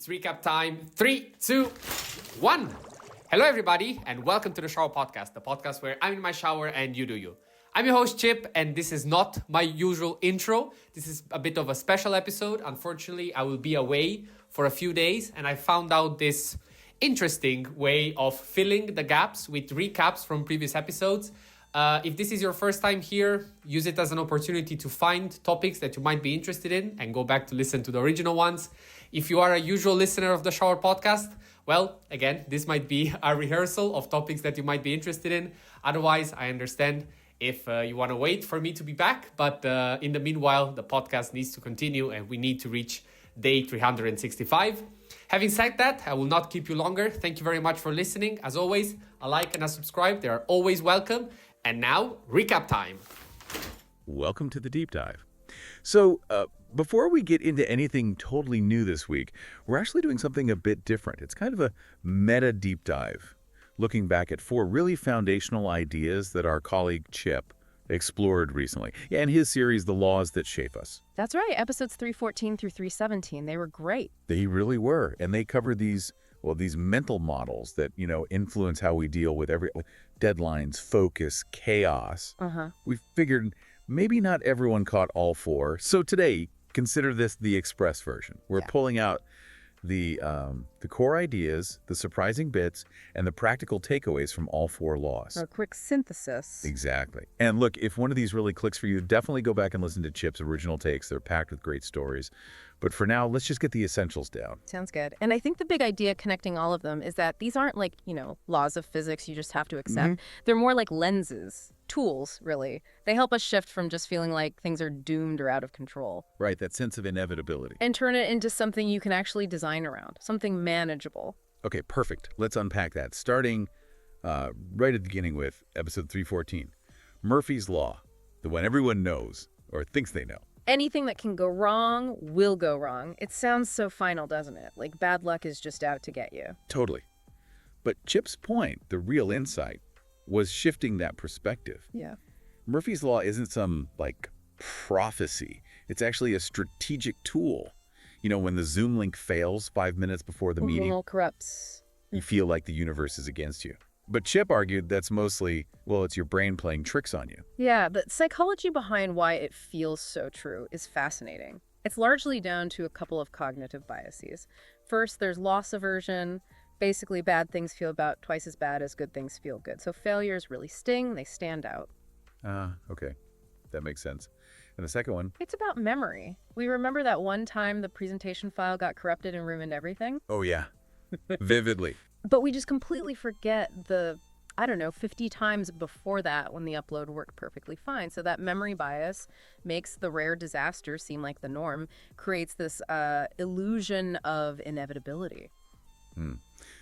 It's recap time. 3, 2, 1. Hello, everybody, and welcome to the Shower Podcast, the podcast where I'm in my shower and you do you. I'm your host, Chip, and this is not my usual intro. This is a bit of a special episode. Unfortunately, I will be away for a few days, and I found out this interesting way of filling the gaps with recaps from previous episodes. If this is your first time here, use it as an opportunity to find topics that you might be interested in and go back to listen to the original ones. If you are a usual listener of the Shower Podcast, well, again, this might be a rehearsal of topics that you might be interested in. Otherwise, I understand if you want to wait for me to be back. But in the meanwhile, the podcast needs to continue and we need to reach day 365. Having said that, I will not keep you longer. Thank you very much for listening. As always, a like and a subscribe. They are always welcome. And now, recap time. Welcome to the deep dive. So, before we get into anything totally new this week, we're actually doing something a bit different. It's kind of a meta deep dive, looking back at 4 really foundational ideas that our colleague Chip explored recently. Yeah, in his series, The Laws That Shape Us. That's right. Episodes 314 through 317. They were great. They really were. And they covered these mental models that, influence how we deal with deadlines, focus, chaos. We figured maybe not everyone caught all 4. So today, consider this the express version. We're pulling out the core ideas, the surprising bits, and the practical takeaways from all 4 laws. A quick synthesis. Exactly. And look, if one of these really clicks for you, definitely go back and listen to Chip's original takes. They're packed with great stories. But for now, let's just get the essentials down. Sounds good. And I think the big idea connecting all of them is that these aren't like, laws of physics you just have to accept. They're more like lenses, tools, really. They help us shift from just feeling like things are doomed or out of control. Right, that sense of inevitability. And turn it into something you can actually design around, something manageable. Okay, perfect. Let's unpack that, starting right at the beginning with episode 314. Murphy's Law, the one everyone knows or thinks they know. Anything that can go wrong will go wrong. It sounds so final, doesn't it? Like bad luck is just out to get you. Totally. But Chip's point, the real insight, was shifting that perspective. Yeah. Murphy's Law isn't some, prophecy. It's actually a strategic tool. When the Zoom link fails 5 minutes before the meeting, All corrupts. You feel like the universe is against you. But Chip argued that's mostly, it's your brain playing tricks on you. Yeah, the psychology behind why it feels so true is fascinating. It's largely down to a couple of cognitive biases. First, there's loss aversion. Basically, bad things feel about twice as bad as good things feel good. So failures really sting, they stand out. Okay. That makes sense. And the second one? It's about memory. We remember that one time the presentation file got corrupted and ruined everything? Oh, yeah. Vividly. But we just completely forget the, 50 times before that when the upload worked perfectly fine. So that memory bias makes the rare disaster seem like the norm, creates this illusion of inevitability.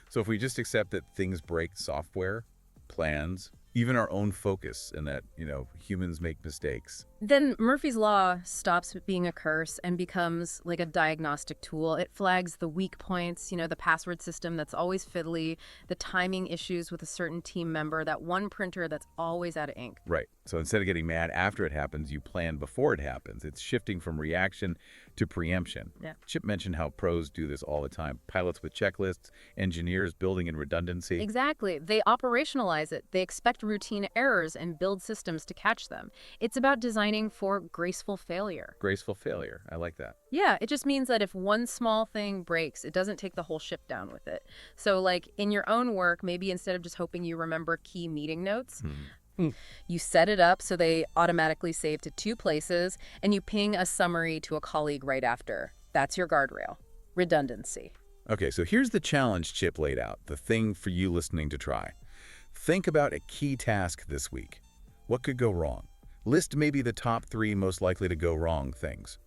So if we just accept that things break software, plans, even our own focus, and that, humans make mistakes. Then Murphy's Law stops being a curse and becomes like a diagnostic tool. It flags the weak points, the password system that's always fiddly, the timing issues with a certain team member, that one printer that's always out of ink. Right. So instead of getting mad after it happens, you plan before it happens. It's shifting from reaction to preemption. Yeah. Chip mentioned how pros do this all the time. Pilots with checklists, engineers building in redundancy. Exactly. They operationalize it. They expect routine errors and build systems to catch them. It's about designing for graceful failure. Graceful failure. I like that. Yeah, it just means that if one small thing breaks, it doesn't take the whole ship down with it. So like in your own work, maybe instead of just hoping you remember key meeting notes, you set it up so they automatically save to 2 places and you ping a summary to a colleague right after. That's your guardrail. Redundancy. Okay, so here's the challenge Chip laid out, the thing for you listening to try. Think about a key task this week. What could go wrong? List maybe the top 3 most likely to go wrong things.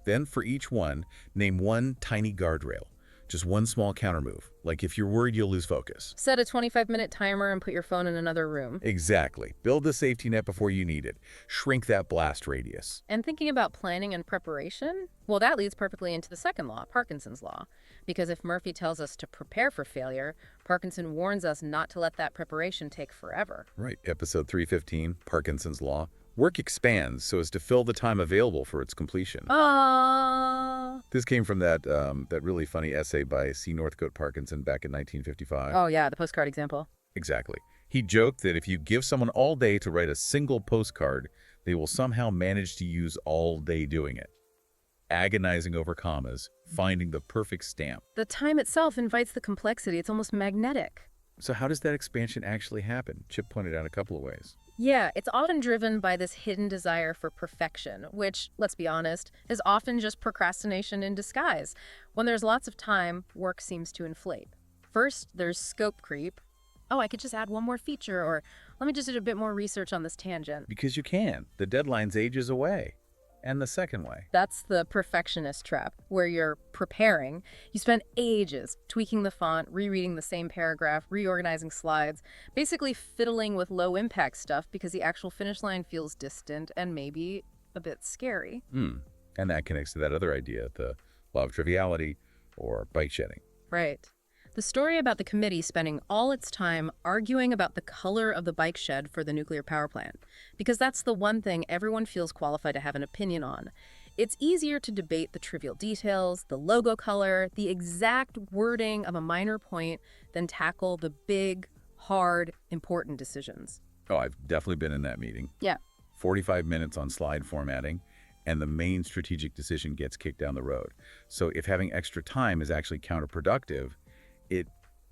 Then for each one, name one tiny guardrail. Just one small counter move, like if you're worried you'll lose focus. Set a 25-minute timer and put your phone in another room. Exactly. Build the safety net before you need it. Shrink that blast radius. And thinking about planning and preparation, well, that leads perfectly into the second law, Parkinson's law. Because if Murphy tells us to prepare for failure, Parkinson warns us not to let that preparation take forever. Right. Episode 315, Parkinson's law. Work expands so as to fill the time available for its completion. This came from that really funny essay by C. Northcote Parkinson back in 1955. Oh, yeah, the postcard example. Exactly. He joked that if you give someone all day to write a single postcard, they will somehow manage to use all day doing it. Agonizing over commas, finding the perfect stamp. The time itself invites the complexity. It's almost magnetic. So how does that expansion actually happen? Chip pointed out a couple of ways. Yeah, it's often driven by this hidden desire for perfection, which, let's be honest, is often just procrastination in disguise. When there's lots of time, work seems to inflate. First, there's scope creep. Oh, I could just add one more feature, or let me just do a bit more research on this tangent. Because you can. The deadline's ages away. And the second way. That's the perfectionist trap, where you're preparing. You spend ages tweaking the font, rereading the same paragraph, reorganizing slides, basically fiddling with low-impact stuff because the actual finish line feels distant and maybe a bit scary. And that connects to that other idea, the law of triviality or bike shedding. Right. The story about the committee spending all its time arguing about the color of the bike shed for the nuclear power plant, because that's the one thing everyone feels qualified to have an opinion on. It's easier to debate the trivial details, the logo color, the exact wording of a minor point than tackle the big, hard, important decisions. Oh, I've definitely been in that meeting. Yeah. 45 minutes on slide formatting, and the main strategic decision gets kicked down the road. So if having extra time is actually counterproductive, it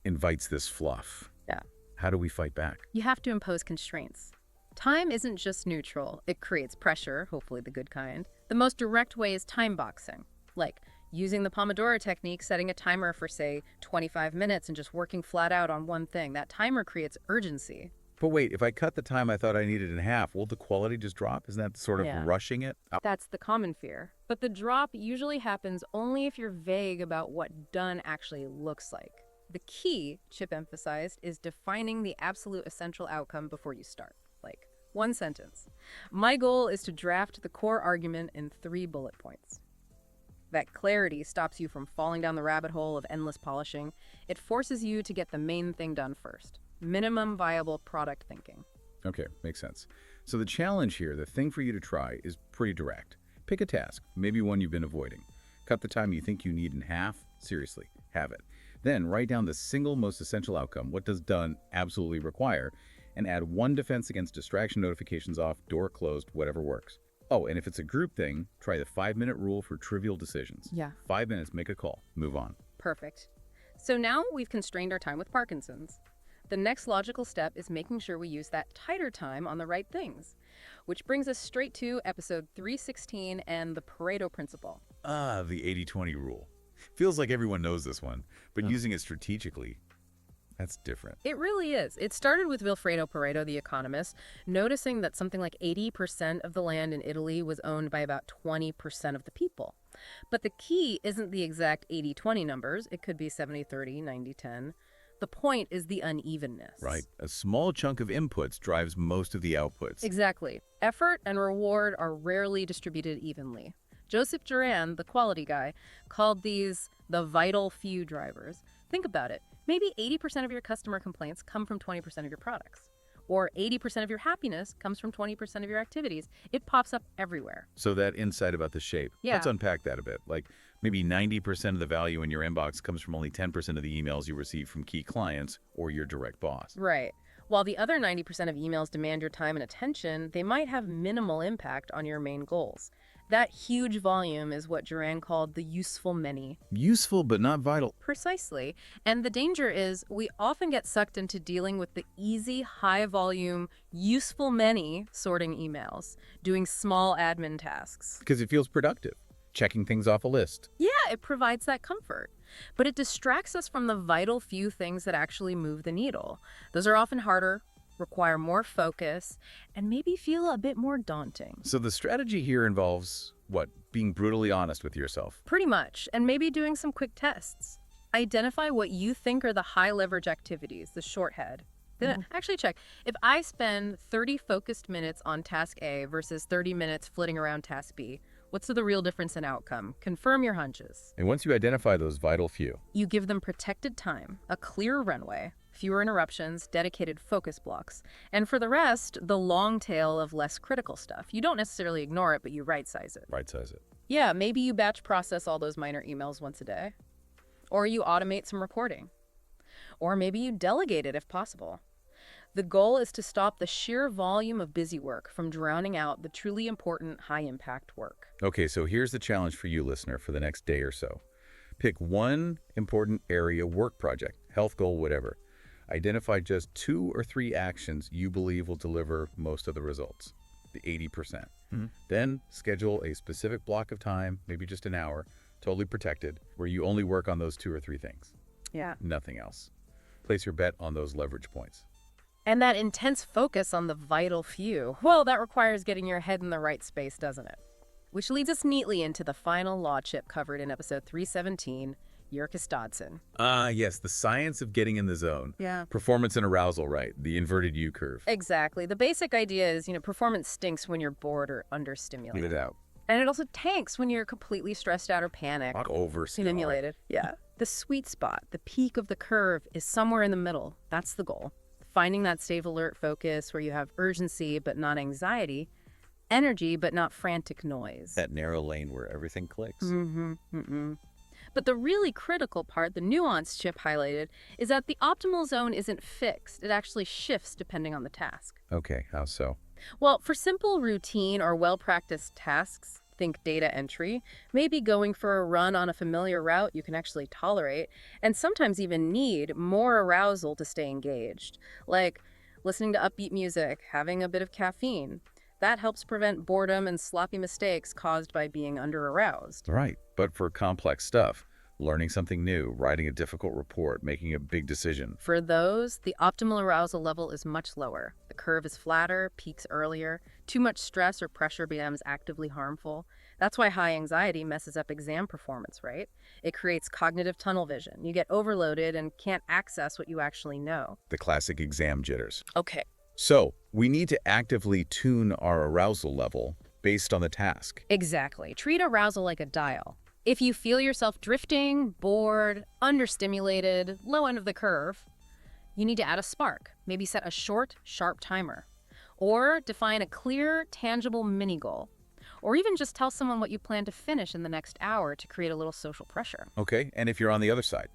invites this fluff. Yeah. How do we fight back? You have to impose constraints. Time isn't just neutral. It creates pressure, hopefully the good kind. The most direct way is time boxing, like using the Pomodoro technique, setting a timer for, say, 25 minutes and just working flat out on one thing. That timer creates urgency. But wait, if I cut the time I thought I needed in half, will the quality just drop? Isn't that sort of rushing it? That's the common fear. But the drop usually happens only if you're vague about what done actually looks like. The key, Chip emphasized, is defining the absolute essential outcome before you start. Like, one sentence. My goal is to draft the core argument in 3 bullet points. That clarity stops you from falling down the rabbit hole of endless polishing. It forces you to get the main thing done first. Minimum viable product thinking. Okay, makes sense. So the challenge here, the thing for you to try, is pretty direct. Pick a task, maybe one you've been avoiding. Cut the time you think you need in half. Seriously, have it. Then write down the single most essential outcome, what does done absolutely require, and add 1 defense against distraction notifications off, door closed, whatever works. Oh, and if it's a group thing, try the 5-minute rule for trivial decisions. Yeah. 5 minutes, make a call, move on. Perfect. So now we've constrained our time with Parkinson's. The next logical step is making sure we use that tighter time on the right things, which brings us straight to episode 316 and the Pareto Principle. The 80-20 rule. Feels like everyone knows this one, but using it strategically, that's different. It really is. It started with Vilfredo Pareto, the economist, noticing that something like 80% of the land in Italy was owned by about 20% of the people. But the key isn't the exact 80-20 numbers. It could be 70-30, 90-10. The point is the unevenness. Right. A small chunk of inputs drives most of the outputs. Exactly. Effort and reward are rarely distributed evenly. Joseph Duran, the quality guy, called these the vital few drivers. Think about it. Maybe 80% of your customer complaints come from 20% of your products. Or 80% of your happiness comes from 20% of your activities. It pops up everywhere. So that insight about the shape, let's unpack that a bit. Like maybe 90% of the value in your inbox comes from only 10% of the emails you receive from key clients or your direct boss. Right. While the other 90% of emails demand your time and attention, they might have minimal impact on your main goals. That huge volume is what Duran called the useful many. Useful, but not vital. Precisely. And the danger is we often get sucked into dealing with the easy, high-volume, useful many sorting emails, doing small admin tasks. Because it feels productive. Checking things off a list. Yeah, it provides that comfort. But it distracts us from the vital few things that actually move the needle. Those are often harder, require more focus, and maybe feel a bit more daunting. So the strategy here involves, what, being brutally honest with yourself? Pretty much, and maybe doing some quick tests. Identify what you think are the high-leverage activities, the shorthead. Then actually check. If I spend 30 focused minutes on task A versus 30 minutes flitting around task B, what's the real difference in outcome? Confirm your hunches. And once you identify those vital few, You give them protected time, a clear runway, fewer interruptions, dedicated focus blocks. And for the rest, the long tail of less critical stuff. You don't necessarily ignore it, but you right-size it. Right-size it. Yeah, maybe you batch process all those minor emails once a day. Or you automate some reporting. Or maybe you delegate it if possible. The goal is to stop the sheer volume of busy work from drowning out the truly important high-impact work. Okay, so here's the challenge for you, listener, for the next day or so. Pick one important area work project, health goal, whatever. Identify just 2 or 3 actions you believe will deliver most of the results, the 80%. Then schedule a specific block of time, maybe just an hour, totally protected, where you only work on those 2 or 3 things. Yeah. Nothing else. Place your bet on those leverage points. And that intense focus on the vital few, well, that requires getting your head in the right space, doesn't it? Which leads us neatly into the final law Chip covered in episode 317, Yerkes Dodson. Yes, the science of getting in the zone. Yeah. Performance and arousal, right? The inverted U curve. Exactly. The basic idea is, performance stinks when you're bored or understimulated. Leave it out. And it also tanks when you're completely stressed out or panicked. Not Stimulated. Yeah. The sweet spot, the peak of the curve, is somewhere in the middle. That's the goal. Finding that stave alert focus where you have urgency but not anxiety, energy but not frantic noise. That narrow lane where everything clicks. But the really critical part, the nuance Chip highlighted, is that the optimal zone isn't fixed. It actually shifts depending on the task. Okay, how so? Well, for simple routine or well-practiced tasks, think data entry, maybe going for a run on a familiar route you can actually tolerate, and sometimes even need more arousal to stay engaged, like listening to upbeat music, having a bit of caffeine. That helps prevent boredom and sloppy mistakes caused by being under-aroused. Right, but for complex stuff, learning something new, writing a difficult report, making a big decision. For those, the optimal arousal level is much lower. The curve is flatter, peaks earlier. Too much stress or pressure becomes actively harmful. That's why high anxiety messes up exam performance, right? It creates cognitive tunnel vision. You get overloaded and can't access what you actually know. The classic exam jitters. Okay. So, we need to actively tune our arousal level based on the task. Exactly. Treat arousal like a dial. If you feel yourself drifting, bored, understimulated, low end of the curve, you need to add a spark. Maybe set a short, sharp timer. Or define a clear, tangible mini goal. Or even just tell someone what you plan to finish in the next hour to create a little social pressure. Okay, and if you're on the other side,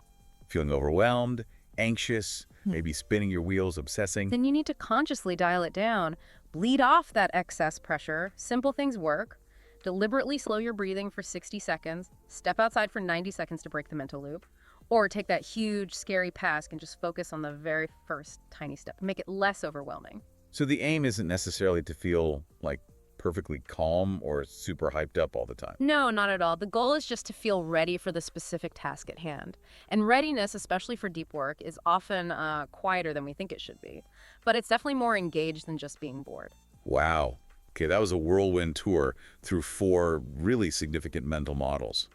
feeling overwhelmed, anxious, maybe spinning your wheels, obsessing, then you need to consciously dial it down. Bleed off that excess pressure. Simple things work. Deliberately slow your breathing for 60 seconds. Step outside for 90 seconds to break the mental loop. Or take that huge, scary task and just focus on the very first tiny step. Make it less overwhelming. So the aim isn't necessarily to feel like perfectly calm or super hyped up all the time. No, not at all. The goal is just to feel ready for the specific task at hand. And readiness, especially for deep work, is often quieter than we think it should be. But it's definitely more engaged than just being bored. Wow. Okay, that was a whirlwind tour through 4 really significant mental models.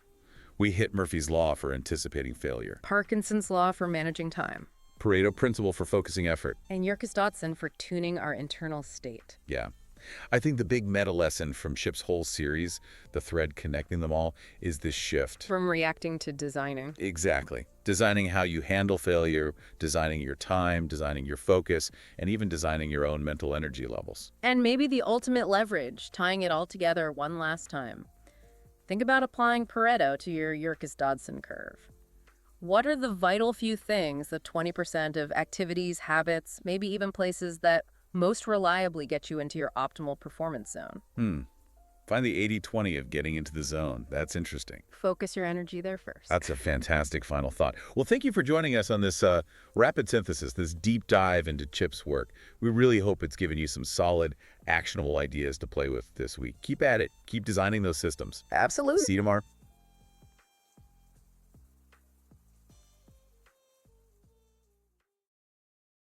We hit Murphy's Law for anticipating failure, Parkinson's Law for managing time. Pareto Principle for focusing effort. And Yerkes Dodson for tuning our internal state. Yeah. I think the big meta lesson from Chip's whole series, the thread connecting them all, is this shift. From reacting to designing. Exactly. Designing how you handle failure, designing your time, designing your focus, and even designing your own mental energy levels. And maybe the ultimate leverage, tying it all together one last time. Think about applying Pareto to your Yerkes Dodson curve. What are the vital few things, the 20% of activities, habits, maybe even places that most reliably get you into your optimal performance zone? Find the 80-20 of getting into the zone. That's interesting. Focus your energy there first. That's a fantastic final thought. Well, thank you for joining us on this rapid synthesis, this deep dive into Chip's work. We really hope it's given you some solid, actionable ideas to play with this week. Keep at it. Keep designing those systems. Absolutely. See you tomorrow.